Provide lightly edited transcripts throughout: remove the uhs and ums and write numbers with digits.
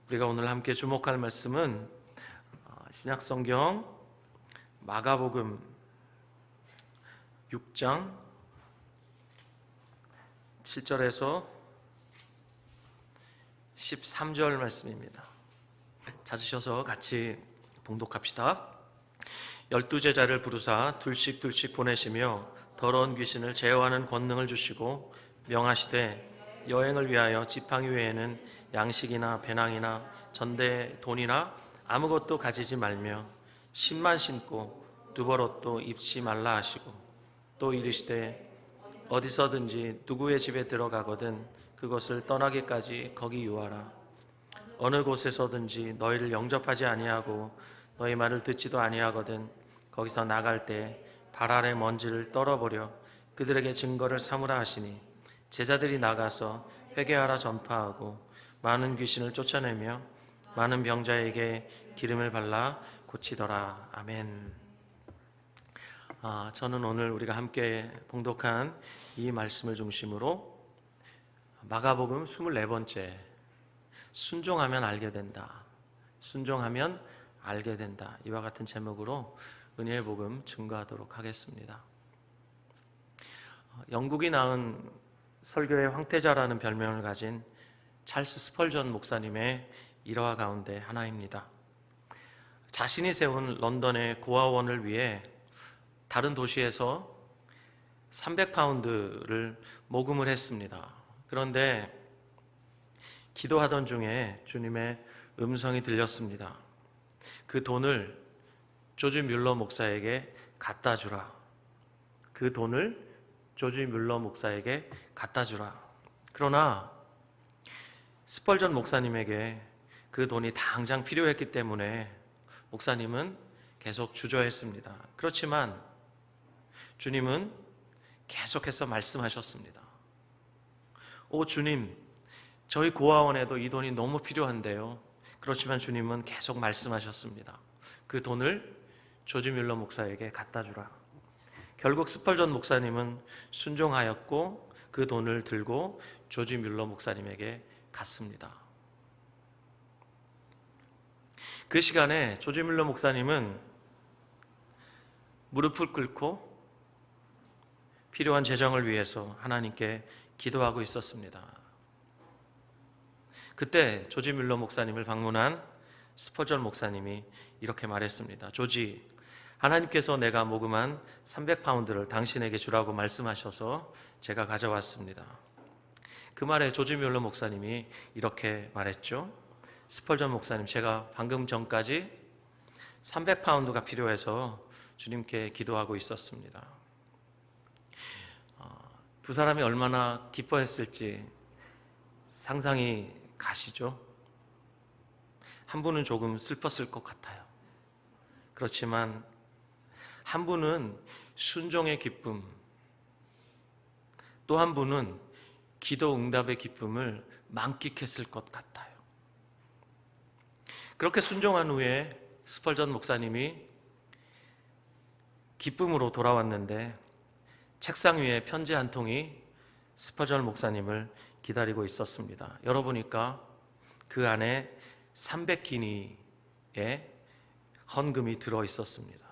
우리가 오늘 함께 주목할 말씀은 신약성경 마가복음 6장 7절에서 13절 말씀입니다. 찾으셔서 같이 봉독합시다. 12제자를 부르사 둘씩 보내시며 더러운 귀신을 제어하는 권능을 주시고 명하시되 여행을 위하여 지팡이 외에는 양식이나 배낭이나 전대 돈이나 아무것도 가지지 말며 신만 신고 두벌옷도 입지 말라 하시고 또 이르시되 어디서든지 누구의 집에 들어가거든 그것을 떠나기까지 거기 유하라. 어느 곳에서든지 너희를 영접하지 아니하고 너희 말을 듣지도 아니하거든 거기서 나갈 때 발 아래 먼지를 떨어버려 그들에게 증거를 삼으라 하시니 제자들이 나가서 회개하라 전파하고 많은 귀신을 쫓아내며 많은 병자에게 기름을 발라 고치더라. 아멘. 저는 오늘 우리가 함께 봉독한 이 말씀을 중심으로 마가복음 24번째 순종하면 알게 된다. 순종하면 알게 된다. 이와 같은 제목으로 은혜의 복음 증거하도록 하겠습니다. 영국이 낳은 설교의 황태자라는 별명을 가진 찰스 스펄전 목사님의 일화 가운데 하나입니다. 자신이 세운 런던의 고아원을 위해 다른 도시에서 300파운드를 모금을 했습니다. 그런데 기도하던 중에 주님의 음성이 들렸습니다. 그 돈을 조지 뮬러 목사에게 갖다 주라. 그 돈을 조지 뮬러 목사에게 갖다 주라. 그러나 스펄전 목사님에게 그 돈이 당장 필요했기 때문에 목사님은 계속 주저했습니다. 그렇지만 주님은 계속해서 말씀하셨습니다. 오 주님, 저희 고아원에도 이 돈이 너무 필요한데요. 그렇지만 주님은 계속 말씀하셨습니다. 그 돈을 조지 뮬러 목사에게 갖다 주라. 결국 스펄전 목사님은 순종하였고 그 돈을 들고 조지 뮬러 목사님에게 갔습니다. 그 시간에 조지 뮬러 목사님은 무릎을 꿇고 필요한 재정을 위해서 하나님께 기도하고 있었습니다. 그때 조지 뮬러 목사님을 방문한 스펄전 목사님이 이렇게 말했습니다. 조지, 하나님께서 내가 모금한 300파운드를 당신에게 주라고 말씀하셔서 제가 가져왔습니다. 그 말에 조지 뮬러 목사님이 이렇게 말했죠. 스펄전 목사님, 제가 방금 전까지 300파운드가 필요해서 주님께 기도하고 있었습니다. 두 사람이 얼마나 기뻐했을지 상상이 가시죠? 한 분은 조금 슬펐을 것 같아요. 그렇지만 한 분은 순종의 기쁨, 또 한 분은 기도 응답의 기쁨을 만끽했을 것 같아요. 그렇게 순종한 후에 스펄전 목사님이 기쁨으로 돌아왔는데 책상 위에 편지 한 통이 스펄전 목사님을 기다리고 있었습니다. 열어보니까 그 안에 300기니의 헌금이 들어 있었습니다.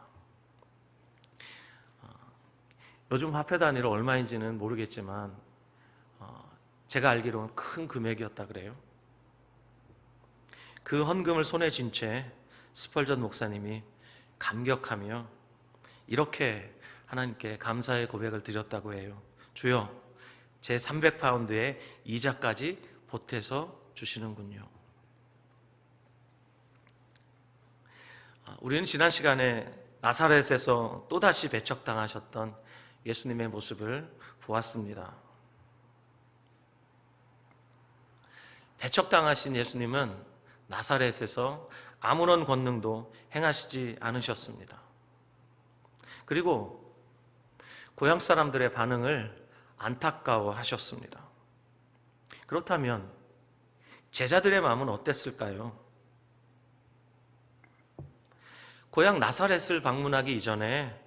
요즘 화폐 단위로 얼마인지는 모르겠지만 제가 알기로는 큰 금액이었다 그래요. 그 헌금을 손에 쥔 채 스펄전 목사님이 감격하며 이렇게 하나님께 감사의 고백을 드렸다고 해요. 주여, 제 300파운드의 이자까지 보태서 주시는군요. 우리는 지난 시간에 나사렛에서 또다시 배척당하셨던 예수님의 모습을 보았습니다. 배척당하신 예수님은 나사렛에서 아무런 권능도 행하시지 않으셨습니다. 그리고 고향 사람들의 반응을 안타까워하셨습니다. 그렇다면 제자들의 마음은 어땠을까요? 고향 나사렛을 방문하기 이전에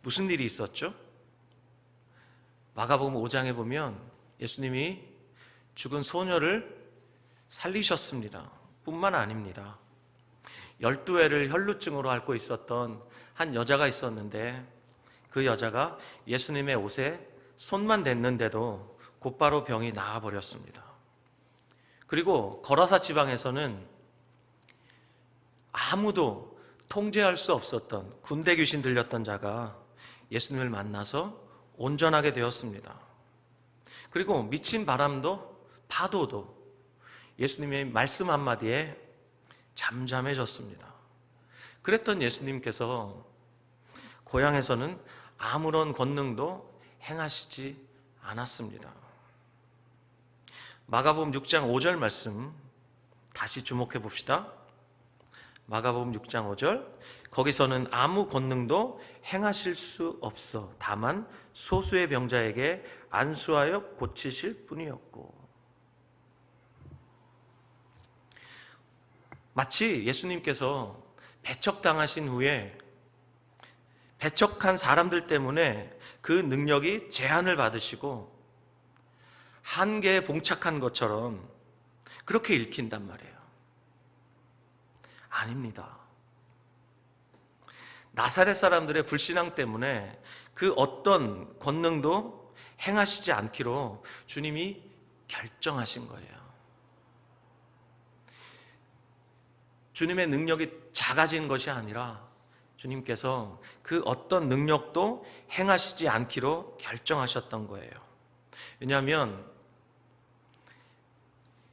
무슨 일이 있었죠? 마가복음 5장에 보면 예수님이 죽은 소녀를 살리셨습니다. 뿐만 아닙니다. 12회를 혈루증으로 앓고 있었던 한 여자가 있었는데 그 여자가 예수님의 옷에 손만 댔는데도 곧바로 병이 나아버렸습니다. 그리고 거라사 지방에서는 아무도 통제할 수 없었던 군대 귀신 들렸던 자가 예수님을 만나서 온전하게 되었습니다. 그리고 미친 바람도 파도도 예수님의 말씀 한마디에 잠잠해졌습니다. 그랬던 예수님께서 고향에서는 아무런 권능도 행하시지 않았습니다. 마가복음 6장 5절 말씀 다시 주목해 봅시다. 마가복음 6장 5절, 거기서는 아무 권능도 행하실 수 없어 다만 소수의 병자에게 안수하여 고치실 뿐이었고. 마치 예수님께서 배척당하신 후에 배척한 사람들 때문에 그 능력이 제한을 받으시고 한계에 봉착한 것처럼 그렇게 읽힌단 말이에요. 아닙니다. 나사렛 사람들의 불신앙 때문에 그 어떤 권능도 행하시지 않기로 주님이 결정하신 거예요. 주님의 능력이 작아진 것이 아니라 주님께서 그 어떤 능력도 행하시지 않기로 결정하셨던 거예요. 왜냐하면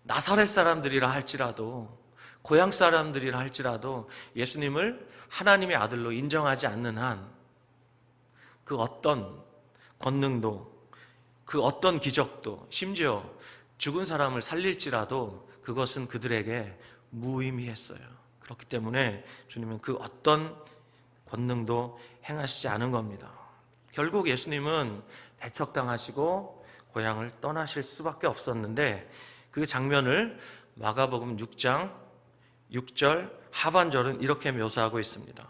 나사렛 사람들이라 할지라도 고향 사람들이라 할지라도 예수님을 하나님의 아들로 인정하지 않는 한 그 어떤 권능도 그 어떤 기적도 심지어 죽은 사람을 살릴지라도 그것은 그들에게 무의미했어요. 그렇기 때문에 주님은 그 어떤 권능도 행하시지 않은 겁니다. 결국 예수님은 배척당하시고 고향을 떠나실 수밖에 없었는데 그 장면을 마가복음 6장 6절 하반절은 이렇게 묘사하고 있습니다.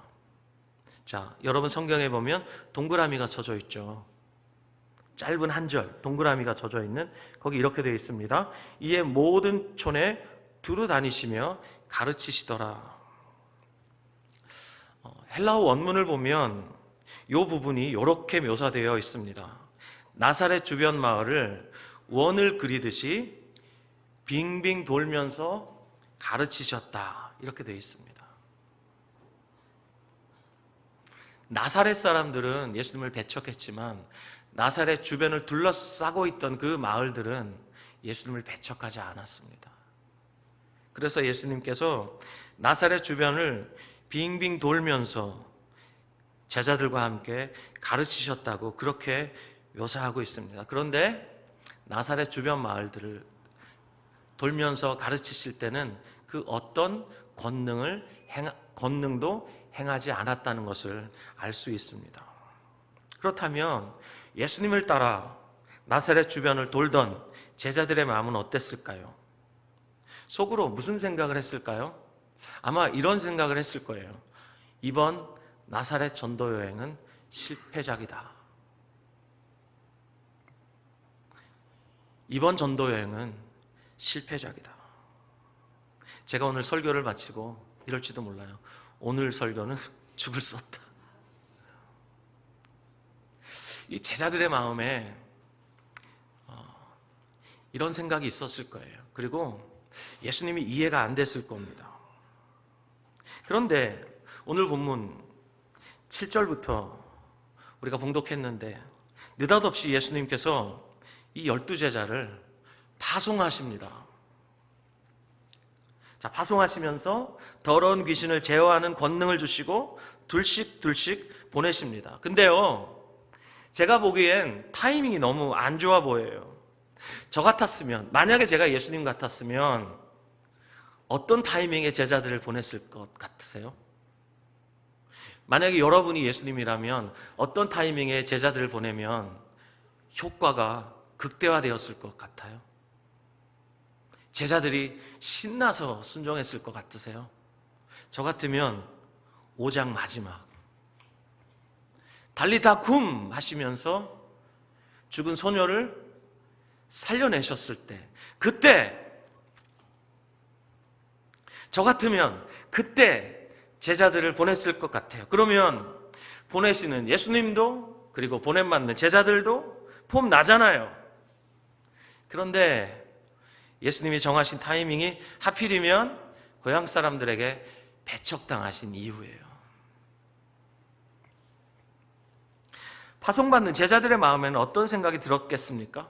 자, 여러분 성경에 보면 동그라미가 쳐져 있죠. 짧은 한 절 동그라미가 쳐져 있는 거기 이렇게 되어 있습니다. 이에 모든 촌에 두루 다니시며 가르치시더라. 헬라어 원문을 보면 이 부분이 이렇게 묘사되어 있습니다. 나사렛 주변 마을을 원을 그리듯이 빙빙 돌면서 가르치셨다. 이렇게 되어 있습니다. 나사렛 사람들은 예수님을 배척했지만 나사렛 주변을 둘러싸고 있던 그 마을들은 예수님을 배척하지 않았습니다. 그래서 예수님께서 나사렛 주변을 빙빙 돌면서 제자들과 함께 가르치셨다고 그렇게 묘사하고 있습니다. 그런데 나사렛 주변 마을들을 돌면서 가르치실 때는 그 어떤 권능도 행하지 않았다는 것을 알 수 있습니다. 그렇다면 예수님을 따라 나사렛 주변을 돌던 제자들의 마음은 어땠을까요? 속으로 무슨 생각을 했을까요? 아마 이런 생각을 했을 거예요. 이번 나사렛 전도 여행은 실패작이다. 이번 전도 여행은 실패작이다. 제가 오늘 설교를 마치고 이럴지도 몰라요. 오늘 설교는 죽을 수 없다. 이 제자들의 마음에 이런 생각이 있었을 거예요. 그리고 예수님이 이해가 안 됐을 겁니다. 그런데 오늘 본문 7절부터 우리가 봉독했는데 느닷없이 예수님께서 이 12제자를 파송하십니다. 자, 파송하시면서 더러운 귀신을 제어하는 권능을 주시고 둘씩 보내십니다. 근데요, 제가 보기엔 타이밍이 너무 안 좋아 보여요. 저 같았으면, 만약에 제가 예수님 같았으면 어떤 타이밍에 제자들을 보냈을 것 같으세요? 만약에 여러분이 예수님이라면 어떤 타이밍에 제자들을 보내면 효과가 극대화되었을 것 같아요? 제자들이 신나서 순종했을 것 같으세요? 저 같으면 5장 마지막 달리다 쿰 하시면서 죽은 소녀를 살려내셨을 때, 그때 저 같으면 그때 제자들을 보냈을 것 같아요. 그러면 보내시는 예수님도 그리고 보냄받는 제자들도 폼 나잖아요. 그런데 예수님이 정하신 타이밍이 하필이면 고향 사람들에게 배척당하신 이후예요. 파송받는 제자들의 마음에는 어떤 생각이 들었겠습니까?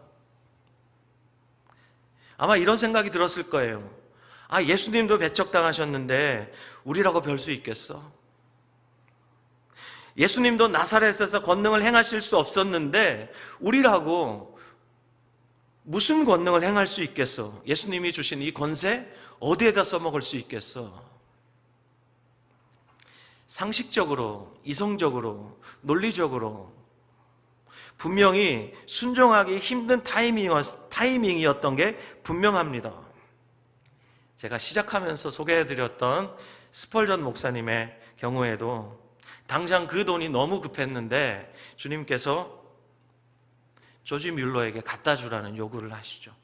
아마 이런 생각이 들었을 거예요. 아, 예수님도 배척당하셨는데 우리라고 별 수 있겠어? 예수님도 나사렛에서 권능을 행하실 수 없었는데 우리라고 무슨 권능을 행할 수 있겠어? 예수님이 주신 이 권세 어디에다 써먹을 수 있겠어? 상식적으로, 이성적으로, 논리적으로 분명히 순종하기 힘든 타이밍이었던 게 분명합니다. 제가 시작하면서 소개해드렸던 스펄전 목사님의 경우에도 당장 그 돈이 너무 급했는데 주님께서 조지 뮬러에게 갖다 주라는 요구를 하시죠.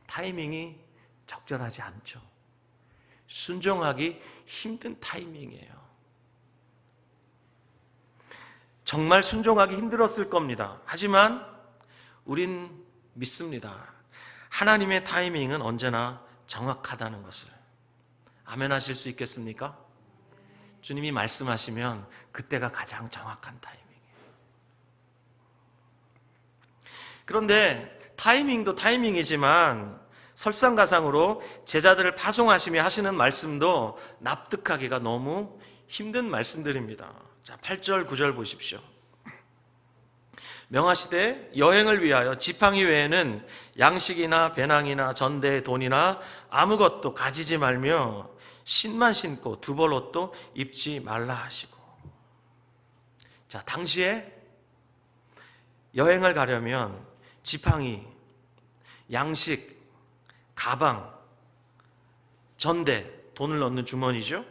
타이밍이 적절하지 않죠. 순종하기 힘든 타이밍이에요. 정말 순종하기 힘들었을 겁니다. 하지만 우린 믿습니다. 하나님의 타이밍은 언제나 정확하다는 것을. 아멘 하실 수 있겠습니까? 주님이 말씀하시면 그때가 가장 정확한 타이밍이에요. 그런데 타이밍도 타이밍이지만 설상가상으로 제자들을 파송하시며 하시는 말씀도 납득하기가 너무 힘든 말씀들입니다. 자, 8절, 9절 보십시오. 명하시되 여행을 위하여 지팡이 외에는 양식이나 배낭이나 전대 돈이나 아무것도 가지지 말며 신만 신고 두벌옷도 입지 말라 하시고. 자, 당시에 여행을 가려면 지팡이, 양식, 가방, 전대, 돈을 넣는 주머니죠.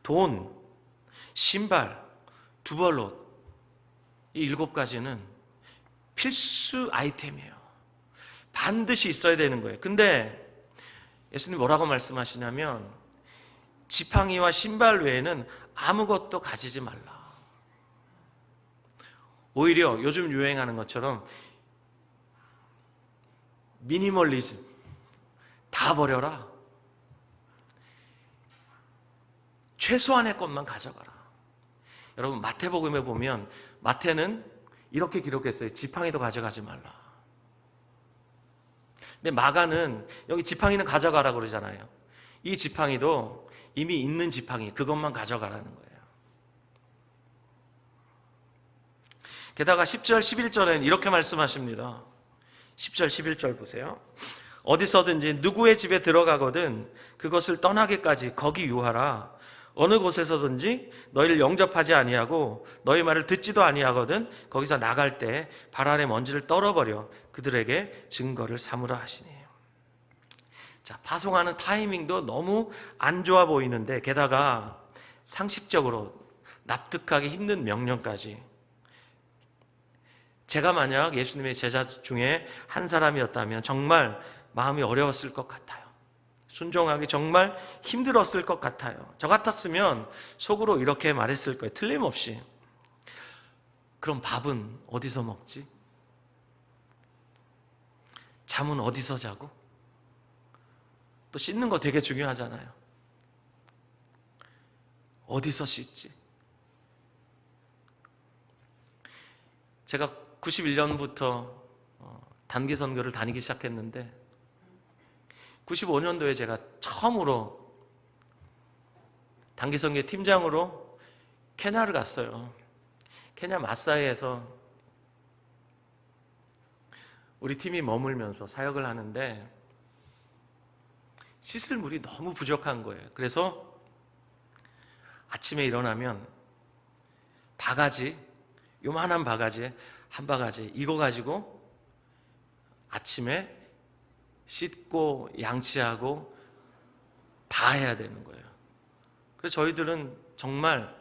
돈, 신발, 두벌옷, 이 7가지는 필수 아이템이에요. 반드시 있어야 되는 거예요. 근데 예수님 뭐라고 말씀하시냐면 지팡이와 신발 외에는 아무것도 가지지 말라. 오히려 요즘 유행하는 것처럼 미니멀리즘 다 버려라. 최소한의 것만 가져가라. 여러분 마태복음에 보면 마태는 이렇게 기록했어요. 지팡이도 가져가지 말라. 근데 마가는 여기 지팡이는 가져가라고 그러잖아요. 이 지팡이도 이미 있는 지팡이 그것만 가져가라는 거예요. 게다가 10절 11절에는 이렇게 말씀하십니다. 10절 11절 보세요. 어디서든지 누구의 집에 들어가거든 그것을 떠나기까지 거기 유하라. 어느 곳에서든지 너희를 영접하지 아니하고 너희 말을 듣지도 아니하거든 거기서 나갈 때 발 아래 먼지를 떨어버려 그들에게 증거를 삼으라 하시니. 자, 파송하는 타이밍도 너무 안 좋아 보이는데 게다가 상식적으로 납득하기 힘든 명령까지. 제가 만약 예수님의 제자 중에 한 사람이었다면 정말 마음이 어려웠을 것 같아요. 순종하기 정말 힘들었을 것 같아요. 저 같았으면 속으로 이렇게 말했을 거예요. 틀림없이. 그럼 밥은 어디서 먹지? 잠은 어디서 자고? 또 씻는 거 되게 중요하잖아요. 어디서 씻지? 제가 91년부터 단기 선교를 다니기 시작했는데 95년도에 제가 처음으로 단기 선교 팀장으로 케냐를 갔어요. 케냐 마사이에서 우리 팀이 머물면서 사역을 하는데 씻을 물이 너무 부족한 거예요. 그래서 아침에 일어나면 바가지, 요만한 바가지에 한 바가지 이거 가지고 아침에 씻고 양치하고 다 해야 되는 거예요. 그래서 저희들은 정말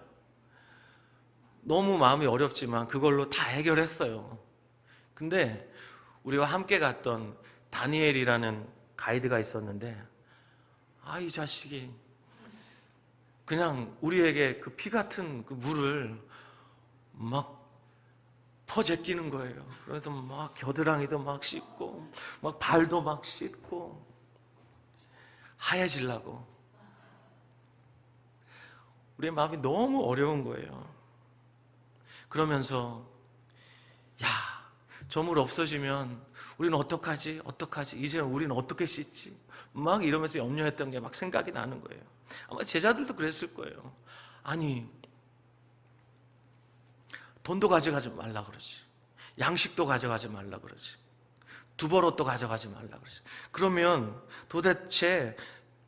너무 마음이 어렵지만 그걸로 다 해결했어요. 근데 우리와 함께 갔던 다니엘이라는 가이드가 있었는데 이 자식이 그냥 우리에게 그 피 같은 그 물을 막 퍼제끼는 거예요. 그래서 막 겨드랑이도 막 씻고 막 발도 막 씻고 하얘지려고. 우리의 마음이 너무 어려운 거예요. 그러면서 야, 저 물 없어지면 우리는 어떡하지? 어떡하지? 이제 우리는 어떻게 씻지? 막 이러면서 염려했던 게 막 생각이 나는 거예요. 아마 제자들도 그랬을 거예요. 아니, 돈도 가져가지 말라 그러지. 양식도 가져가지 말라 그러지. 두벌옷도 가져가지 말라 그러지. 그러면 도대체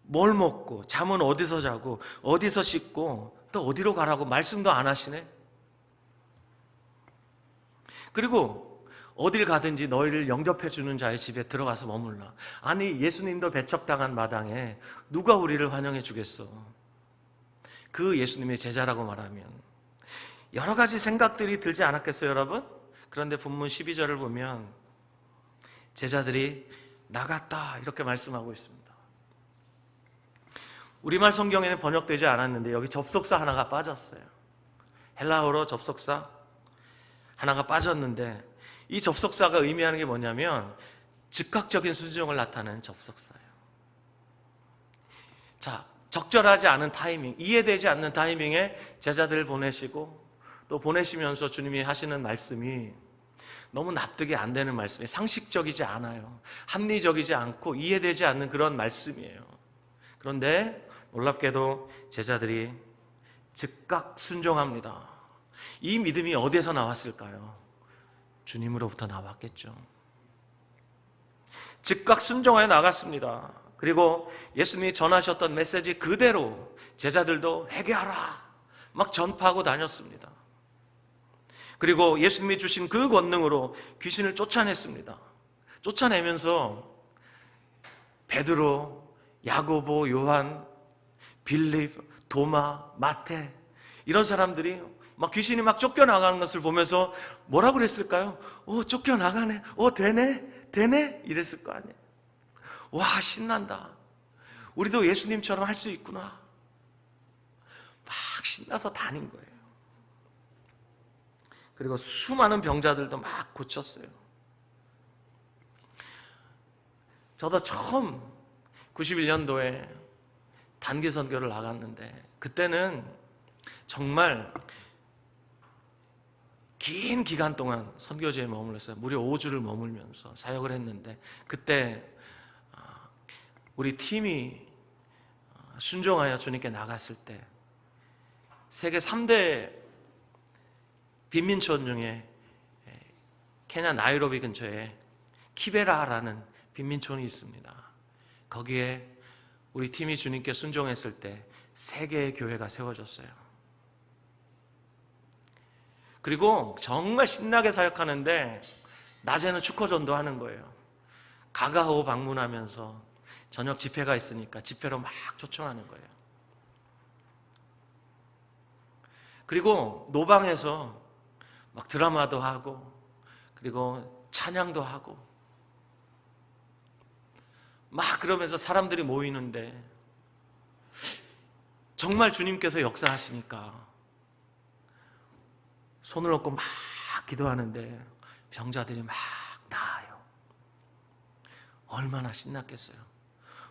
뭘 먹고 잠은 어디서 자고 어디서 씻고 또 어디로 가라고 말씀도 안 하시네. 그리고 어딜 가든지 너희를 영접해 주는 자의 집에 들어가서 머물라. 아니, 예수님도 배척당한 마당에 누가 우리를 환영해 주겠어? 그 예수님의 제자라고 말하면 여러 가지 생각들이 들지 않았겠어요, 여러분? 그런데 본문 12절을 보면 제자들이 나갔다 이렇게 말씀하고 있습니다. 우리말 성경에는 번역되지 않았는데 여기 접속사 하나가 빠졌어요. 헬라어로 접속사 하나가 빠졌는데 이 접속사가 의미하는 게 뭐냐면 즉각적인 순종을 나타내는 접속사예요. 자, 적절하지 않은 타이밍, 이해되지 않는 타이밍에 제자들을 보내시고 또 보내시면서 주님이 하시는 말씀이 너무 납득이 안 되는 말씀이에요. 상식적이지 않아요. 합리적이지 않고 이해되지 않는 그런 말씀이에요. 그런데 놀랍게도 제자들이 즉각 순종합니다. 이 믿음이 어디에서 나왔을까요? 주님으로부터 나왔겠죠. 즉각 순종하여 나갔습니다. 그리고 예수님이 전하셨던 메시지 그대로 제자들도 회개하라 막 전파하고 다녔습니다. 그리고 예수님이 주신 그 권능으로 귀신을 쫓아냈습니다. 쫓아내면서 베드로, 야고보, 요한, 빌립, 도마, 마태 이런 사람들이 막 귀신이 막 쫓겨나가는 것을 보면서 뭐라고 그랬을까요? 쫓겨나가네. 되네? 이랬을 거 아니에요. 와, 신난다. 우리도 예수님처럼 할 수 있구나. 막 신나서 다닌 거예요. 그리고 수많은 병자들도 막 고쳤어요. 저도 처음 91년도에 단기 선교를 나갔는데 그때는 정말 긴 기간 동안 선교지에 머물렀어요. 무려 5주를 머물면서 사역을 했는데 그때 우리 팀이 순종하여 주님께 나갔을 때 세계 3대 빈민촌 중에 케냐 나이로비 근처에 키베라라는 빈민촌이 있습니다. 거기에 우리 팀이 주님께 순종했을 때 3개의 교회가 세워졌어요. 그리고 정말 신나게 사역하는데 낮에는 축구전도 하는 거예요. 가가오 방문하면서 저녁 집회가 있으니까 집회로 막 초청하는 거예요. 그리고 노방에서 막 드라마도 하고 그리고 찬양도 하고 막 그러면서 사람들이 모이는데 정말 주님께서 역사하시니까 손을 얹고 막 기도하는데 병자들이 막 나아요. 얼마나 신났겠어요.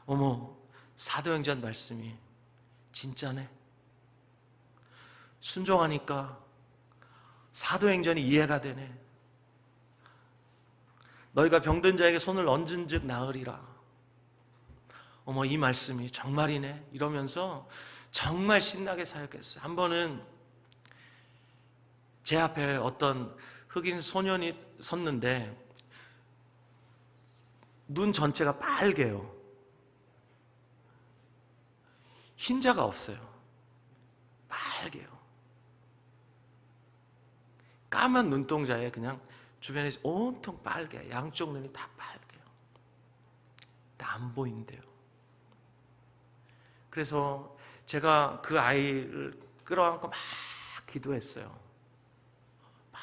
어머, 사도행전 말씀이 진짜네. 순종하니까 사도행전이 이해가 되네. 너희가 병든 자에게 손을 얹은 즉 나으리라. 어머, 이 말씀이 정말이네. 이러면서 정말 신나게 사역했어요. 한 번은 제 앞에 어떤 흑인 소년이 섰는데 눈 전체가 빨개요. 흰자가 없어요. 빨개요. 까만 눈동자에 그냥 주변에 온통 빨개. 양쪽 눈이 다 빨개요. 안 보인대요. 그래서 제가 그 아이를 끌어안고 막 기도했어요. 막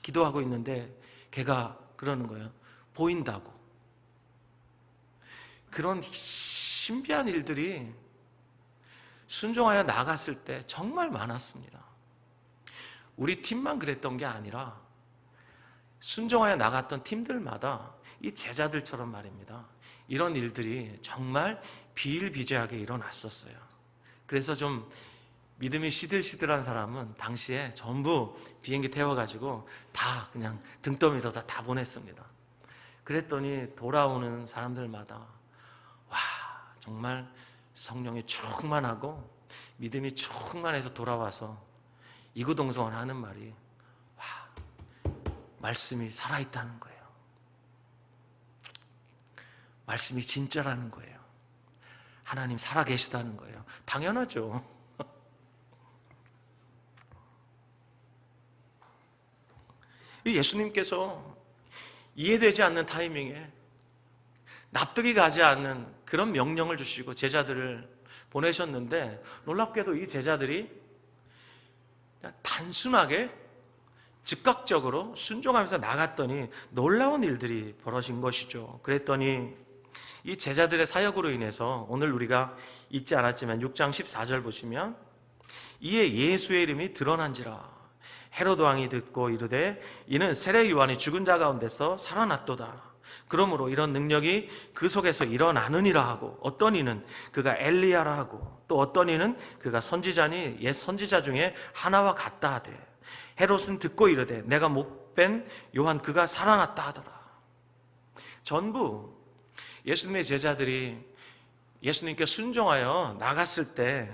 기도하고 있는데 걔가 그러는 거예요. 보인다고. 그런 신비한 일들이 순종하여 나갔을 때 정말 많았습니다. 우리 팀만 그랬던 게 아니라 순종하여 나갔던 팀들마다 이 제자들처럼 말입니다, 이런 일들이 정말 비일비재하게 일어났었어요. 그래서 좀 믿음이 시들시들한 사람은 당시에 전부 비행기 태워가지고 다 그냥 등더미로 다 보냈습니다. 그랬더니 돌아오는 사람들마다 와, 정말 성령이 충만하고 믿음이 충만해서 돌아와서 이구동성을 하는 말이, 와, 말씀이 살아있다는 거예요. 말씀이 진짜라는 거예요. 하나님 살아계시다는 거예요. 당연하죠. 예수님께서 이해되지 않는 타이밍에 납득이 가지 않는 그런 명령을 주시고 제자들을 보내셨는데, 놀랍게도 이 제자들이 그냥 단순하게 즉각적으로 순종하면서 나갔더니 놀라운 일들이 벌어진 것이죠. 그랬더니 이 제자들의 사역으로 인해서 오늘 우리가 읽지 않았지만 6장 14절 보시면, 이에 예수의 이름이 드러난지라 헤로드 왕이 듣고 이르되 이는 세례 요한이 죽은 자 가운데서 살아났도다. 그러므로 이런 능력이 그 속에서 일어나느니라 하고, 어떤 이는 그가 엘리야라 하고, 또 어떤 이는 그가 선지자니 옛 선지자 중에 하나와 같다 하되, 헤롯은 듣고 이르되 내가 못 뵌 요한 그가 살아났다 하더라. 전부 예수님의 제자들이 예수님께 순종하여 나갔을 때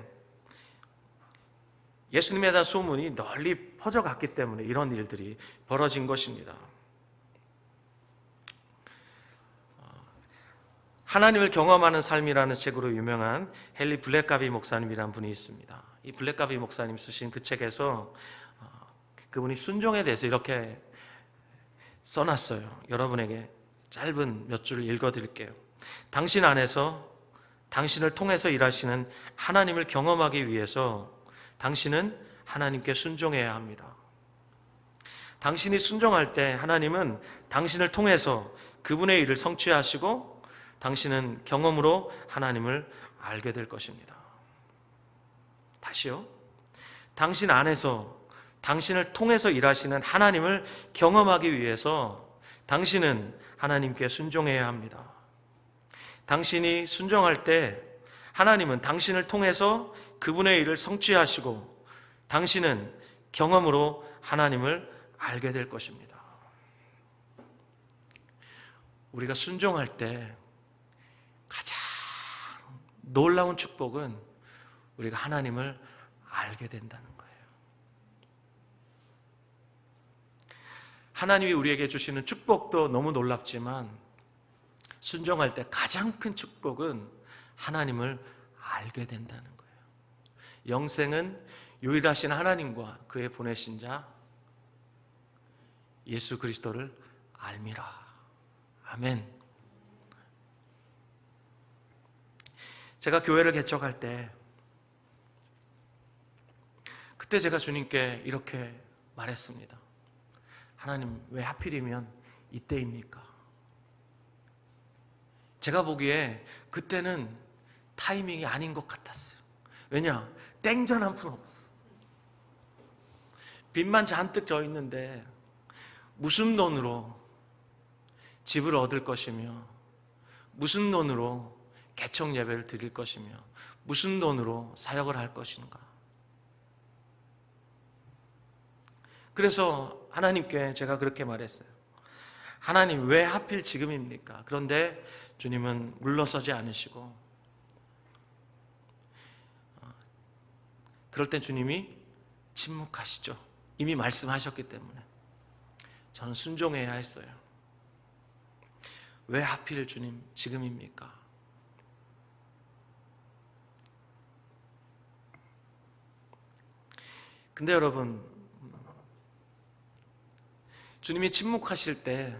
예수님에 대한 소문이 널리 퍼져갔기 때문에 이런 일들이 벌어진 것입니다. 하나님을 경험하는 삶이라는 책으로 유명한 헨리 블랙가비 목사님이라는 분이 있습니다. 이 블랙가비 목사님 쓰신 그 책에서 그분이 순종에 대해서 이렇게 써놨어요. 여러분에게 짧은 몇 줄 읽어드릴게요. 당신 안에서 당신을 통해서 일하시는 하나님을 경험하기 위해서 당신은 하나님께 순종해야 합니다. 당신이 순종할 때 하나님은 당신을 통해서 그분의 일을 성취하시고 당신은 경험으로 하나님을 알게 될 것입니다. 다시요. 당신 안에서 당신을 통해서 일하시는 하나님을 경험하기 위해서 당신은 하나님께 순종해야 합니다. 당신이 순종할 때 하나님은 당신을 통해서 그분의 일을 성취하시고 당신은 경험으로 하나님을 알게 될 것입니다. 우리가 순종할 때 가장 놀라운 축복은 우리가 하나님을 알게 된다는 거예요. 하나님이 우리에게 주시는 축복도 너무 놀랍지만 순종할 때 가장 큰 축복은 하나님을 알게 된다는 거예요. 영생은 유일하신 하나님과 그의 보내신 자 예수 그리스도를 알미라. 아멘. 제가 교회를 개척할 때 그때 제가 주님께 이렇게 말했습니다. 하나님, 왜 하필이면 이때입니까? 제가 보기에 그때는 타이밍이 아닌 것 같았어요. 왜냐? 땡전 한 푼 없어. 빚만 잔뜩 져 있는데 무슨 돈으로 집을 얻을 것이며 무슨 돈으로 개척 예배를 드릴 것이며 무슨 돈으로 사역을 할 것인가. 그래서 하나님께 제가 그렇게 말했어요. 하나님, 왜 하필 지금입니까? 그런데 주님은 물러서지 않으시고 그럴 땐 주님이 침묵하시죠. 이미 말씀하셨기 때문에. 저는 순종해야 했어요. 왜 하필 주님 지금입니까? 근데 여러분, 주님이 침묵하실 때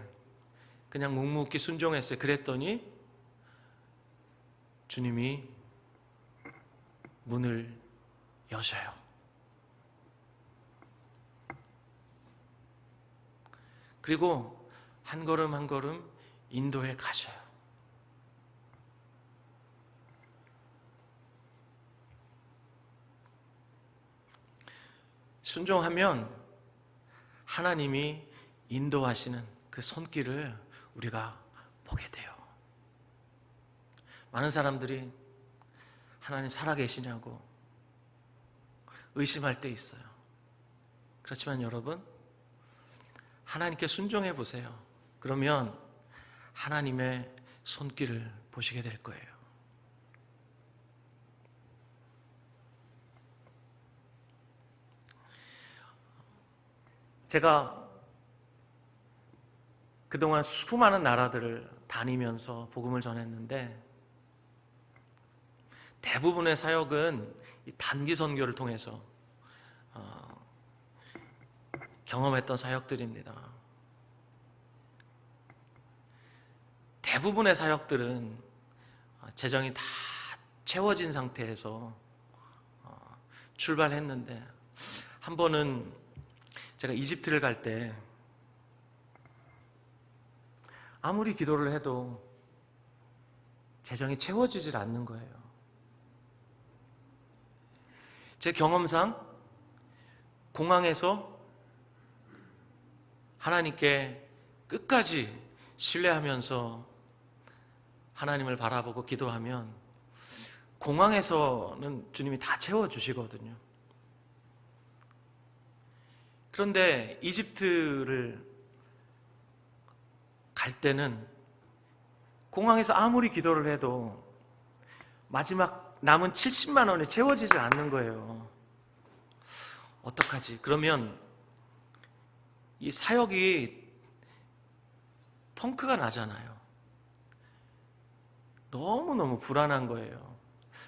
그냥 묵묵히 순종했어요. 그랬더니 주님이 문을 여셔요. 그리고 한 걸음 한 걸음 인도해 가셔요. 순종하면 하나님이 인도하시는 그 손길을 우리가 보게 돼요. 많은 사람들이 하나님 살아계시냐고 의심할 때 있어요. 그렇지만 여러분, 하나님께 순종해 보세요. 그러면 하나님의 손길을 보시게 될 거예요. 제가 그동안 수많은 나라들을 다니면서 복음을 전했는데 대부분의 사역은 이 단기 선교를 통해서 경험했던 사역들입니다. 대부분의 사역들은 재정이 다 채워진 상태에서 출발했는데, 한 번은 제가 이집트를 갈 때 아무리 기도를 해도 재정이 채워지질 않는 거예요. 제 경험상 공항에서 하나님께 끝까지 신뢰하면서 하나님을 바라보고 기도하면 공항에서는 주님이 다 채워주시거든요. 그런데 이집트를 갈 때는 공항에서 아무리 기도를 해도 마지막 남은 70만 원이 채워지지 않는 거예요. 어떡하지? 그러면 이 사역이 펑크가 나잖아요. 너무너무 불안한 거예요.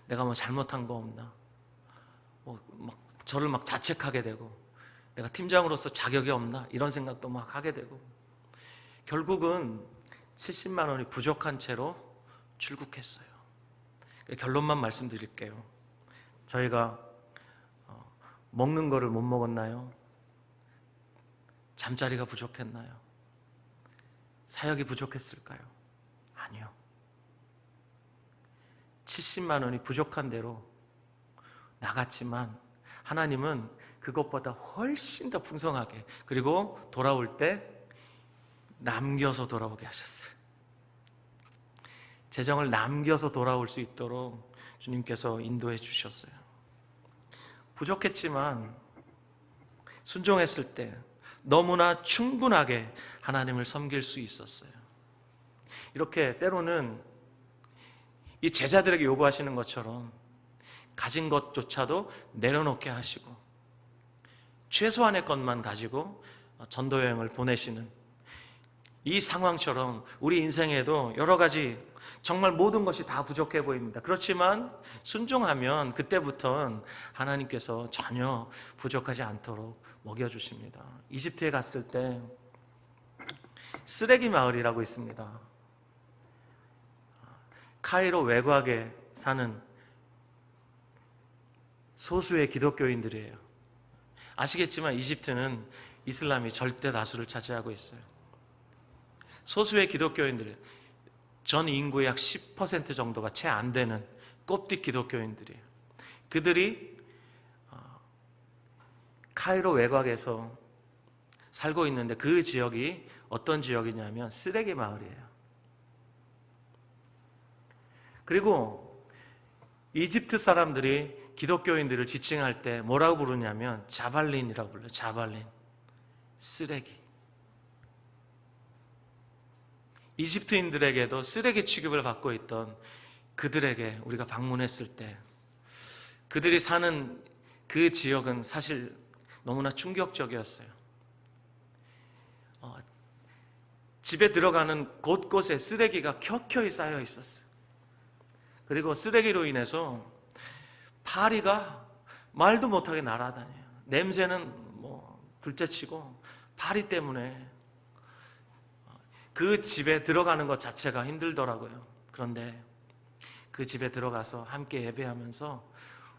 내가 뭐 잘못한 거 없나? 저를 막 자책하게 되고, 내가 팀장으로서 자격이 없나? 이런 생각도 막 하게 되고, 결국은 70만 원이 부족한 채로 출국했어요. 결론만 말씀드릴게요. 저희가 먹는 거를 못 먹었나요? 잠자리가 부족했나요? 사역이 부족했을까요? 아니요. 70만 원이 부족한 대로 나갔지만 하나님은 그것보다 훨씬 더 풍성하게, 그리고 돌아올 때 남겨서 돌아오게 하셨어요. 재정을 남겨서 돌아올 수 있도록 주님께서 인도해 주셨어요. 부족했지만 순종했을 때 너무나 충분하게 하나님을 섬길 수 있었어요. 이렇게 때로는 이 제자들에게 요구하시는 것처럼 가진 것조차도 내려놓게 하시고 최소한의 것만 가지고 전도여행을 보내시는 이 상황처럼 우리 인생에도 여러 가지 정말 모든 것이 다 부족해 보입니다. 그렇지만 순종하면 그때부터는 하나님께서 전혀 부족하지 않도록 먹여주십니다. 이집트에 갔을 때 쓰레기 마을이라고 있습니다. 카이로 외곽에 사는 소수의 기독교인들이에요. 아시겠지만 이집트는 이슬람이 절대 다수를 차지하고 있어요. 소수의 기독교인들, 전 인구의 약 10% 정도가 채 안 되는 꼽딕 기독교인들이에요. 그들이 카이로 외곽에서 살고 있는데 그 지역이 어떤 지역이냐면 쓰레기 마을이에요. 그리고 이집트 사람들이 기독교인들을 지칭할 때 뭐라고 부르냐면 자발린이라고 불러요. 자발린, 쓰레기. 이집트인들에게도 쓰레기 취급을 받고 있던 그들에게 우리가 방문했을 때 그들이 사는 그 지역은 사실 너무나 충격적이었어요. 집에 들어가는 곳곳에 쓰레기가 켜켜이 쌓여 있었어요. 그리고 쓰레기로 인해서 파리가 말도 못하게 날아다녀요. 냄새는 둘째치고 파리 때문에 그 집에 들어가는 것 자체가 힘들더라고요. 그런데 그 집에 들어가서 함께 예배하면서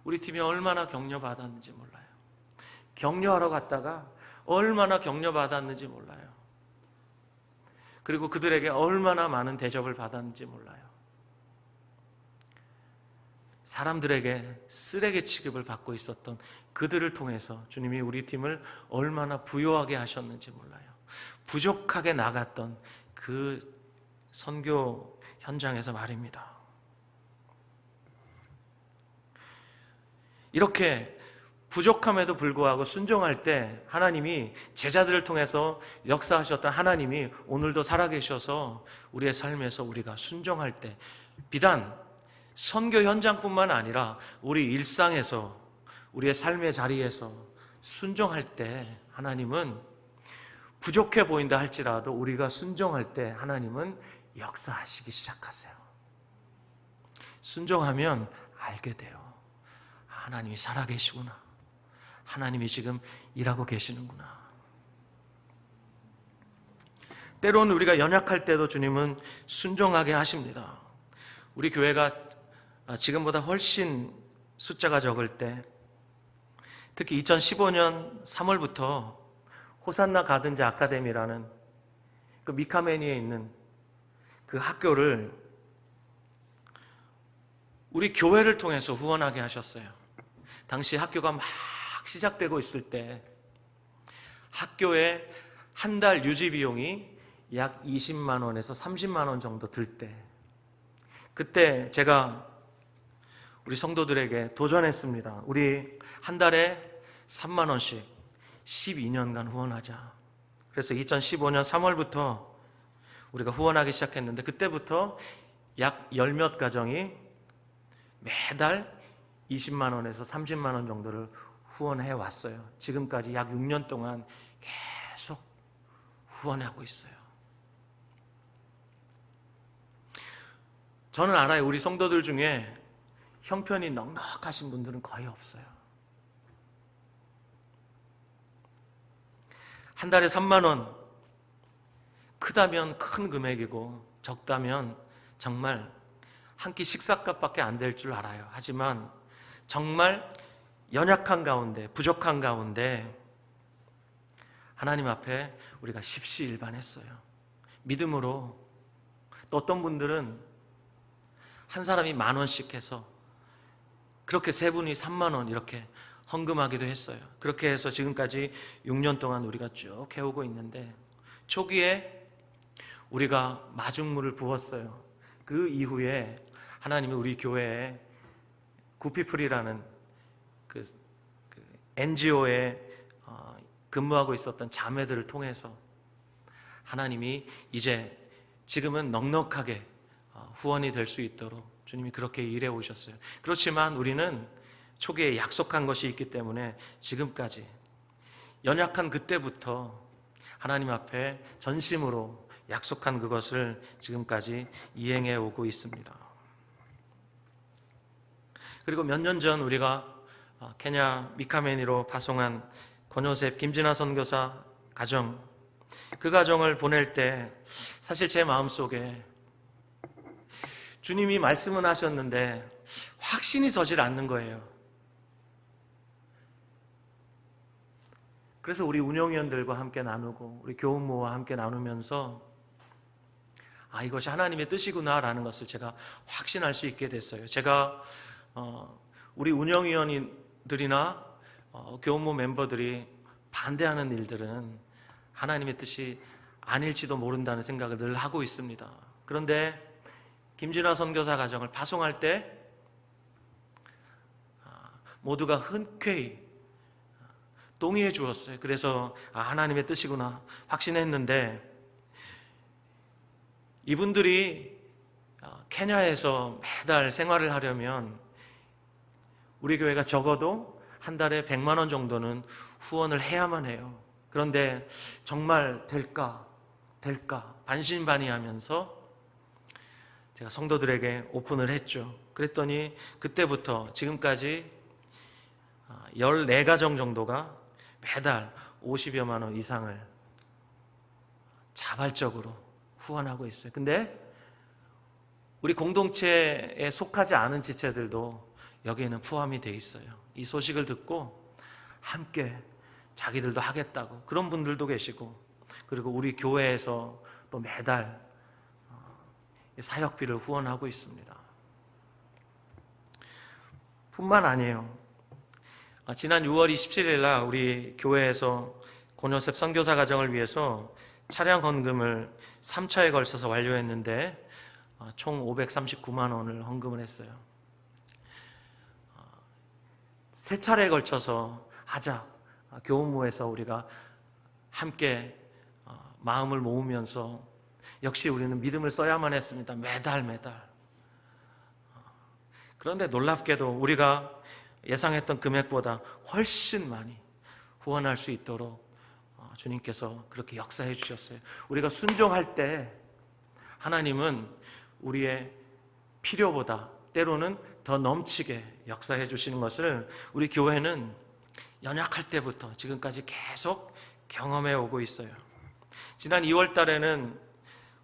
우리 팀이 얼마나 격려받았는지 몰라요. 격려하러 갔다가 얼마나 격려받았는지 몰라요. 그리고 그들에게 얼마나 많은 대접을 받았는지 몰라요. 사람들에게 쓰레기 취급을 받고 있었던 그들을 통해서 주님이 우리 팀을 얼마나 부요하게 하셨는지 몰라요. 부족하게 나갔던 그 선교 현장에서 말입니다. 이렇게 부족함에도 불구하고 순종할 때 하나님이 제자들을 통해서 역사하셨던 하나님이 오늘도 살아계셔서 우리의 삶에서 우리가 순종할 때 비단 선교 현장뿐만 아니라 우리 일상에서 우리의 삶의 자리에서 순종할 때 하나님은 부족해 보인다 할지라도 우리가 순종할 때 하나님은 역사하시기 시작하세요. 순종하면 알게 돼요. 하나님이 살아계시구나. 하나님이 지금 일하고 계시는구나. 때로는 우리가 연약할 때도 주님은 순종하게 하십니다. 우리 교회가 지금보다 훨씬 숫자가 적을 때, 특히 2015년 3월부터 호산나 가든지 아카데미라는 그 미카메니에 있는 그 학교를 우리 교회를 통해서 후원하게 하셨어요. 당시 학교가 막 시작되고 있을 때 학교의 한 달 유지 비용이 약 20만 원에서 30만 원 정도 들 때, 그때 제가 우리 성도들에게 도전했습니다. 우리 한 달에 3만 원씩 12년간 후원하자. 그래서 2015년 3월부터 우리가 후원하기 시작했는데, 그때부터 약 10몇 가정이 매달 20만 원에서 30만 원 정도를 후원해 왔어요. 지금까지 약 6년 동안 계속 후원하고 있어요. 저는 알아요. 우리 성도들 중에 형편이 넉넉하신 분들은 거의 없어요. 한 달에 3만 원, 크다면 큰 금액이고 적다면 정말 한 끼 식사값밖에 안 될 줄 알아요. 하지만 정말 연약한 가운데, 부족한 가운데 하나님 앞에 우리가 십시일반했어요. 믿음으로. 또 어떤 분들은 한 사람이 10,000원씩 해서 그렇게 세 분이 3만 원 이렇게 헌금하기도 했어요. 그렇게 해서 지금까지 6년 동안 우리가 쭉 해오고 있는데, 초기에 우리가 마중물을 부었어요. 그 이후에 하나님이 우리 교회에 구피플이라는 그 NGO에 근무하고 있었던 자매들을 통해서 하나님이 이제 지금은 넉넉하게 후원이 될 수 있도록 주님이 그렇게 일해 오셨어요. 그렇지만 우리는 초기에 약속한 것이 있기 때문에 지금까지 연약한 그때부터 하나님 앞에 전심으로 약속한 그것을 지금까지 이행해 오고 있습니다. 그리고 몇 년 전 우리가 케냐 미카메니로 파송한 권요셉 김진아 선교사 가정, 그 가정을 보낼 때 사실 제 마음속에 주님이 말씀은 하셨는데 확신이 서질 않는 거예요. 그래서 우리 운영위원들과 함께 나누고 우리 교우모와 함께 나누면서 이것이 하나님의 뜻이구나라는 것을 제가 확신할 수 있게 됐어요. 제가 우리 운영위원들이나 교우모 멤버들이 반대하는 일들은 하나님의 뜻이 아닐지도 모른다는 생각을 늘 하고 있습니다. 그런데 김진아 선교사 가정을 파송할 때 모두가 흔쾌히 동의해 주었어요. 그래서 하나님의 뜻이구나 확신했는데, 이분들이 케냐에서 매달 생활을 하려면 우리 교회가 적어도 한 달에 100만 원 정도는 후원을 해야만 해요. 그런데 정말 될까 반신반의하면서 제가 성도들에게 오픈을 했죠. 그랬더니 그때부터 지금까지 14가정 정도가 매달 50여만 원 이상을 자발적으로 후원하고 있어요. 근데 우리 공동체에 속하지 않은 지체들도 여기에는 포함이 돼 있어요. 이 소식을 듣고 함께 자기들도 하겠다고 그런 분들도 계시고, 그리고 우리 교회에서 또 매달 사역비를 후원하고 있습니다. 뿐만 아니에요. 지난 6월 27일 날 우리 교회에서 고요셉 선교사 가정을 위해서 차량 헌금을 3차에 걸쳐서 완료했는데 총 539만 원을 헌금을 했어요. 세 차례에 걸쳐서 하자. 교우모에서 우리가 함께 마음을 모으면서 역시 우리는 믿음을 써야만 했습니다. 매달. 그런데 놀랍게도 우리가 예상했던 금액보다 훨씬 많이 후원할 수 있도록 주님께서 그렇게 역사해 주셨어요. 우리가 순종할 때 하나님은 우리의 필요보다 때로는 더 넘치게 역사해 주시는 것을 우리 교회는 연약할 때부터 지금까지 계속 경험해 오고 있어요. 지난 2월 달에는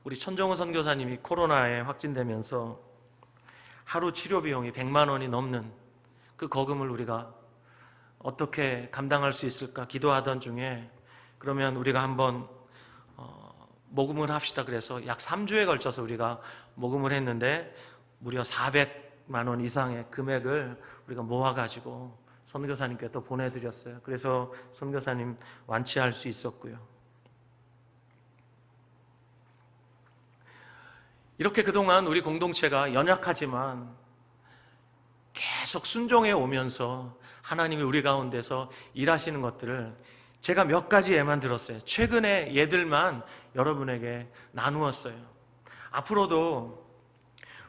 우리 천정호 선교사님이 코로나에 확진되면서 하루 치료 비용이 100만 원이 넘는 그 거금을 우리가 어떻게 감당할 수 있을까 기도하던 중에 그러면 우리가 한번 모금을 합시다. 그래서 약 3주에 걸쳐서 우리가 모금을 했는데 무려 400만 원 이상의 금액을 우리가 모아가지고 선교사님께 또 보내드렸어요. 그래서 선교사님 완치할 수 있었고요. 이렇게 그동안 우리 공동체가 연약하지만 계속 순종해 오면서 하나님이 우리 가운데서 일하시는 것들을 제가 몇 가지 예만 들었어요. 최근에 예들만 여러분에게 나누었어요. 앞으로도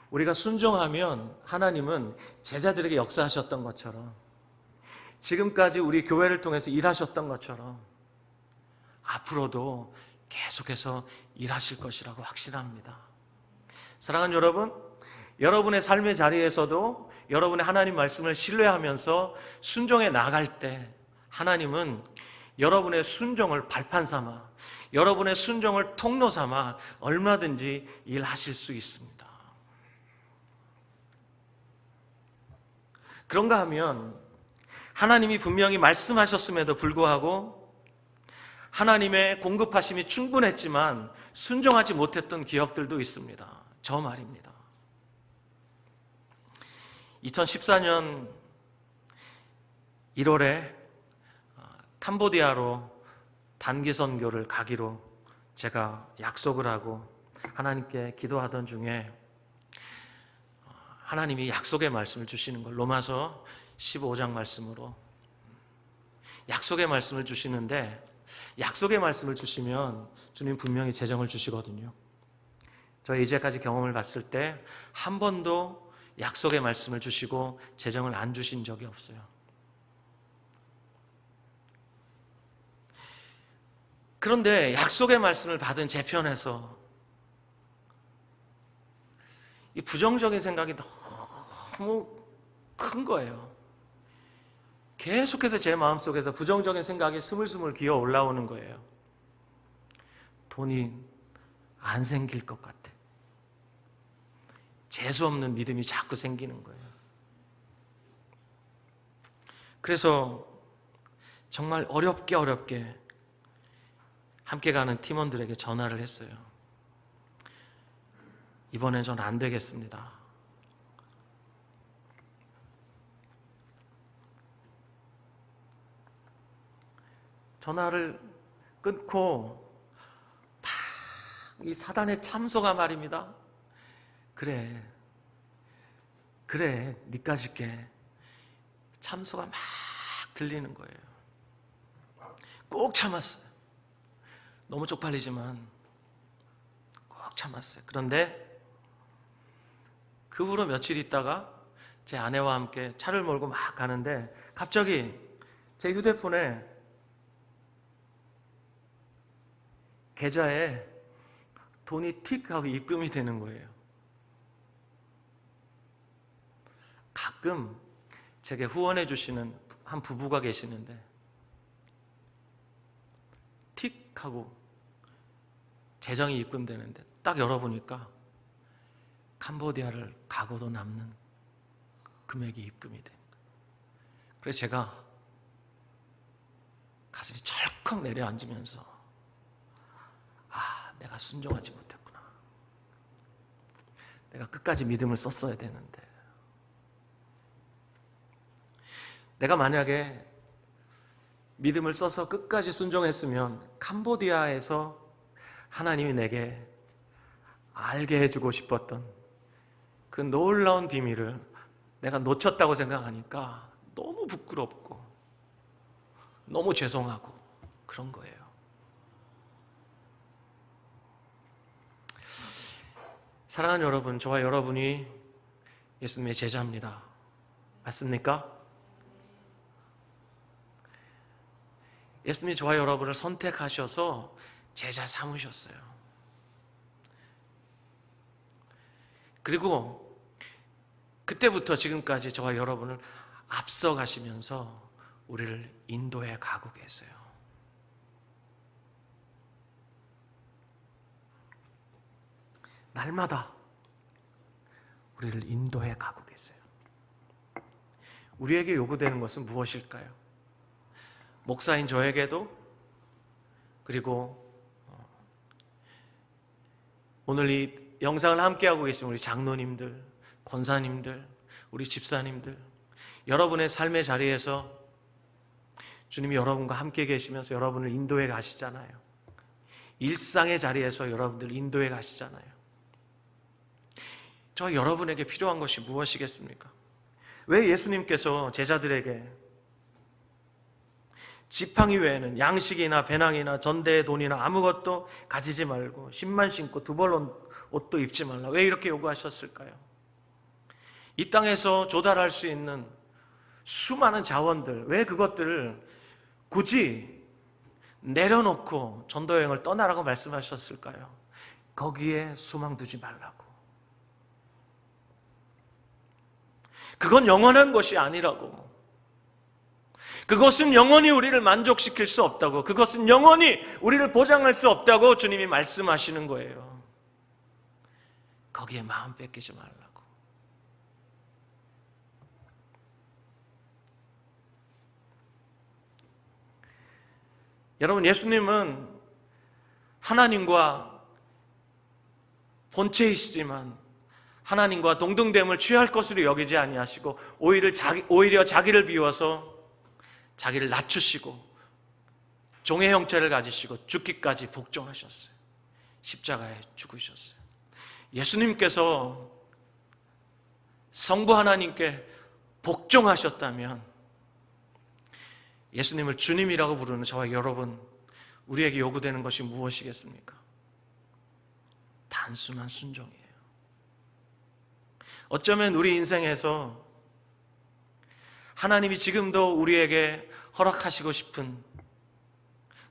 우리가 순종하면 하나님은 제자들에게 역사하셨던 것처럼 지금까지 우리 교회를 통해서 일하셨던 것처럼 앞으로도 계속해서 일하실 것이라고 확신합니다. 사랑하는 여러분, 여러분의 삶의 자리에서도 여러분의 하나님 말씀을 신뢰하면서 순종해 나갈 때 하나님은 여러분의 순종을 발판 삼아 여러분의 순종을 통로 삼아 얼마든지 일하실 수 있습니다. 그런가 하면 하나님이 분명히 말씀하셨음에도 불구하고 하나님의 공급하심이 충분했지만 순종하지 못했던 기억들도 있습니다. 저 말입니다. 2014년 1월에 캄보디아로 단기 선교를 가기로 제가 약속을 하고 하나님께 기도하던 중에 하나님이 약속의 말씀을 주시는 걸 로마서 15장 말씀으로 약속의 말씀을 주시는데 약속의 말씀을 주시면 주님 분명히 재정을 주시거든요. 저희 이제까지 경험을 봤을 때 한 번도 약속의 말씀을 주시고 재정을 안 주신 적이 없어요. 그런데 약속의 말씀을 받은 제 편에서 이 부정적인 생각이 너무 큰 거예요. 계속해서 제 마음속에서 부정적인 생각이 스물스물 기어 올라오는 거예요. 돈이 안 생길 것 같아. 재수없는 믿음이 자꾸 생기는 거예요. 그래서 정말 어렵게 함께 가는 팀원들에게 전화를 했어요. 이번엔 전 안 되겠습니다. 전화를 끊고 막 이 사단의 참소가 말입니다. 그래 니까짓 게 참소가 막 들리는 거예요. 꼭 참았어요. 너무 쪽팔리지만 꼭 참았어요. 그런데 그 후로 며칠 있다가 제 아내와 함께 차를 몰고 막 가는데 갑자기 제 휴대폰에 계좌에 돈이 틱 하고 입금이 되는 거예요. 가끔 제게 후원해 주시는 한 부부가 계시는데 틱 하고 재정이 입금되는데 딱 열어보니까 캄보디아를 가고도 남는 금액이 입금이 된 거예요. 그래서 제가 가슴이 철컥 내려앉으면서 내가 순종하지 못했구나. 내가 끝까지 믿음을 썼어야 되는데. 내가 만약에 믿음을 써서 끝까지 순종했으면 캄보디아에서 하나님이 내게 알게 해주고 싶었던 그 놀라운 비밀을 내가 놓쳤다고 생각하니까 너무 부끄럽고 너무 죄송하고 그런 거예요. 사랑하는 여러분, 저와 여러분이 예수님의 제자입니다. 맞습니까? 예수님이 저와 여러분을 선택하셔서 제자 삼으셨어요. 그리고 그때부터 지금까지 저와 여러분을 앞서가시면서 우리를 인도해 가고 계세요. 날마다 우리를 인도해 가고 계세요. 우리에게 요구되는 것은 무엇일까요? 목사인 저에게도, 그리고 오늘 이 영상을 함께하고 계신 우리 장로님들, 권사님들, 우리 집사님들, 여러분의 삶의 자리에서 주님이 여러분과 함께 계시면서 여러분을 인도해 가시잖아요. 일상의 자리에서 여러분들 인도해 가시잖아요. 저 여러분에게 필요한 것이 무엇이겠습니까? 왜 예수님께서 제자들에게 지팡이 외에는 양식이나 배낭이나 전대의 돈이나 아무것도 가지지 말고 신만 신고 두 벌 옷도 입지 말라, 왜 이렇게 요구하셨을까요? 이 땅에서 조달할 수 있는 수많은 자원들, 왜 그것들을 굳이 내려놓고 전도여행을 떠나라고 말씀하셨을까요? 거기에 수망 두지 말라고. 그건 영원한 것이 아니라고. 그것은 영원히 우리를 만족시킬 수 없다고. 그것은 영원히 우리를 보장할 수 없다고 주님이 말씀하시는 거예요. 거기에 마음 뺏기지 말라고. 여러분, 예수님은 하나님과 본체이시지만 하나님과 동등됨을 취할 것으로 여기지 아니하시고 오히려 자기를 비워서 자기를 낮추시고 종의 형체를 가지시고 죽기까지 복종하셨어요. 십자가에 죽으셨어요. 예수님께서 성부 하나님께 복종하셨다면 예수님을 주님이라고 부르는 저와 여러분, 우리에게 요구되는 것이 무엇이겠습니까? 단순한 순종이에요. 어쩌면 우리 인생에서 하나님이 지금도 우리에게 허락하시고 싶은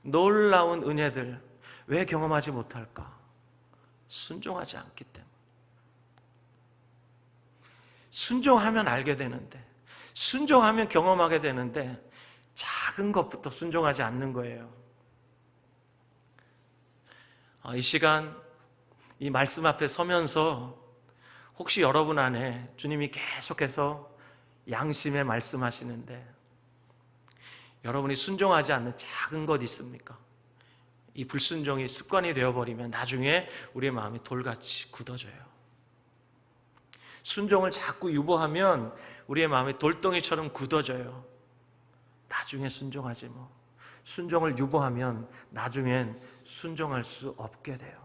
놀라운 은혜들 왜 경험하지 못할까? 순종하지 않기 때문에. 순종하면 알게 되는데, 순종하면 경험하게 되는데 작은 것부터 순종하지 않는 거예요. 이 시간 이 말씀 앞에 서면서 혹시 여러분 안에 주님이 계속해서 양심에 말씀하시는데 여러분이 순종하지 않는 작은 것 있습니까? 이 불순종이 습관이 되어버리면 나중에 우리의 마음이 돌같이 굳어져요. 순종을 자꾸 유보하면 우리의 마음이 돌덩이처럼 굳어져요. 나중에 순종하지 뭐. 순종을 유보하면 나중엔 순종할 수 없게 돼요.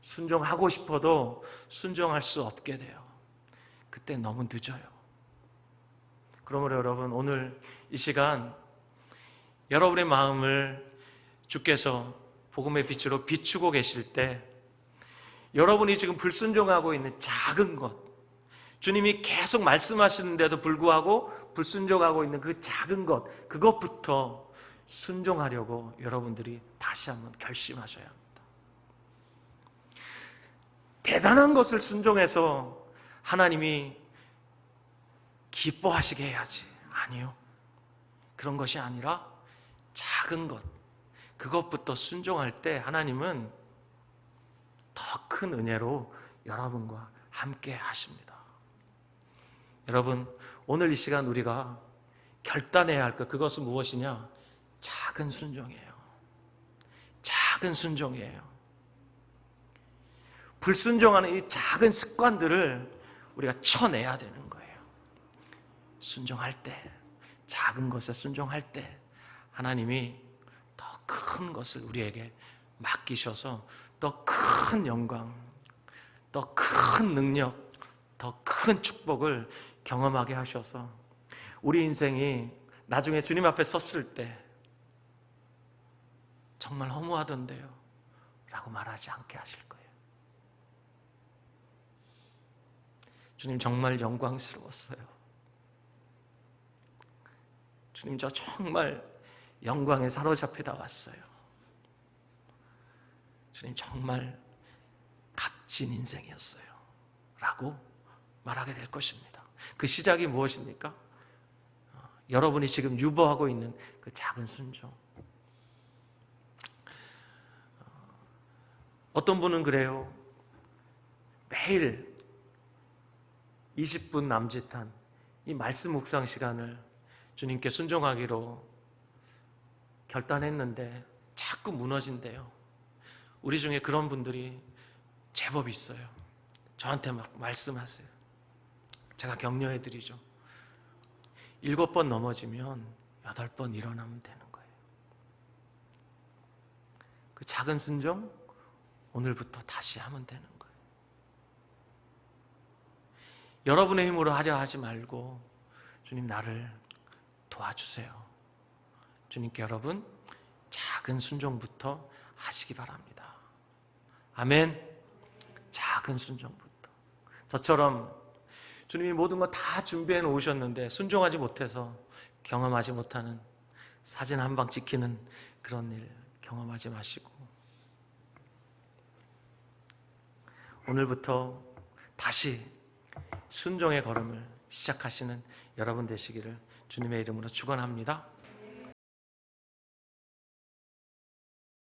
순종하고 싶어도 순종할 수 없게 돼요. 그때 너무 늦어요. 그러므로 여러분, 오늘 이 시간 여러분의 마음을 주께서 복음의 빛으로 비추고 계실 때 여러분이 지금 불순종하고 있는 작은 것, 주님이 계속 말씀하시는데도 불구하고 불순종하고 있는 그 작은 것, 그것부터 순종하려고 여러분들이 다시 한번 결심하셔야 합니다. 대단한 것을 순종해서 하나님이 기뻐하시게 해야지. 아니요. 그런 것이 아니라 작은 것, 그것부터 순종할 때 하나님은 더 큰 은혜로 여러분과 함께 하십니다. 여러분, 오늘 이 시간 우리가 결단해야 할 것, 그것은 무엇이냐? 작은 순종이에요. 작은 순종이에요. 불순종하는 이 작은 습관들을 우리가 쳐내야 되는 거예요. 순종할 때 작은 것에 순종할 때 하나님이 더 큰 것을 우리에게 맡기셔서 더 큰 영광, 더 큰 능력, 더 큰 축복을 경험하게 하셔서 우리 인생이 나중에 주님 앞에 섰을 때 정말 허무하던데요 라고 말하지 않게 하실 거예요. 주님 정말 영광스러웠어요. 주님 저 정말 영광에 사로잡히다 왔어요. 주님 정말 값진 인생이었어요 라고 말하게 될 것입니다. 그 시작이 무엇입니까? 여러분이 지금 유보하고 있는 그 작은 순종. 어떤 분은 그래요. 매일 20분 남짓한 이 말씀 묵상 시간을 주님께 순종하기로 결단했는데 자꾸 무너진대요. 우리 중에 그런 분들이 제법 있어요. 저한테 막 말씀하세요. 제가 격려해드리죠. 7번 넘어지면 8번 일어나면 되는 거예요. 그 작은 순종 오늘부터 다시 하면 되는 거예요. 여러분의 힘으로 하려 하지 말고 주님 나를 도와주세요. 주님께 여러분 작은 순종부터 하시기 바랍니다. 아멘. 작은 순종부터. 저처럼 주님이 모든 거 다 준비해 놓으셨는데 순종하지 못해서 경험하지 못하는 사진 한 방 찍히는 그런 일 경험하지 마시고 오늘부터 다시 순종의 걸음을 시작하시는 여러분 되시기를 주님의 이름으로 축원합니다.